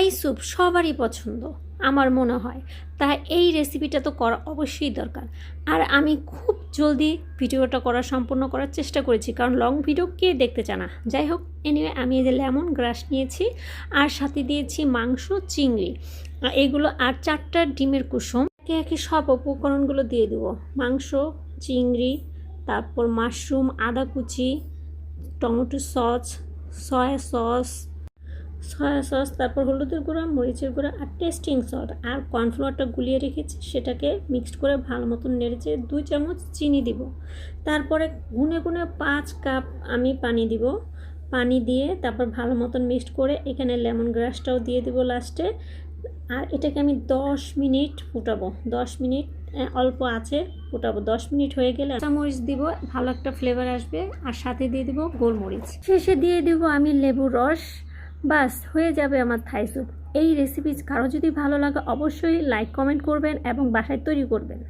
Thai soup সবারই পছন্দ আমার মনে হয়, তাই এই রেসিপিটা তো করা অবশ্যই দরকার। আর আমি খুব জলদি ভিডিওটা সম্পূর্ণ করার চেষ্টা করেছি, কারণ লং ভিডিও কে দেখতে চায় না। যাই হোক, এনিওয়ে আমি এই যে লেমন গ্রাস নিয়েছি, আর সাথে দিয়েছি মাংস, চিংড়ি এগুলো, আর 4টা ডিমের কুসুম। একে একে সব উপকরণগুলো দিয়ে দেবো। মাংস, চিংড়ি, তারপর মাশরুম, আদা কুচি, টমেটো সস, সয়া সস, তারপর হলুদের গুঁড়া, মরিচের গুঁড়া, আর টেস্টিং সল্ট, আর কর্নফ্লাওয়ারটা গুলিয়ে রেখেছি সেটাকে মিক্সড করে ভালো মতন নেড়েচে 2 চামচ চিনি দিব। তারপরে গুনে গুনে 5 কাপ আমি পানি দিব। পানি দিয়ে তারপর ভালো মতন মিক্সড করে এখানে লেমন গ্রাসটাও দিয়ে দিব লাস্টে। আর এটাকে আমি 10 মিনিট ফুটাবো। 10 মিনিট অল্প আছে ফুটাবো। 10 মিনিট হয়ে গেলে কাঁচামরিচ দিব, ভালো একটা ফ্লেভার আসবে। আর সাথে দিয়ে দিব গোলমরিচ। শেষে দিয়ে দিব আমি লেবুর রস। বাস হয়ে যাবে আমার থাই স্যুপ। এই রেসিপি কারো যদি ভালো লাগে অবশ্যই লাইক কমেন্ট করবেন এবং বাসায় তৈরি করবেন।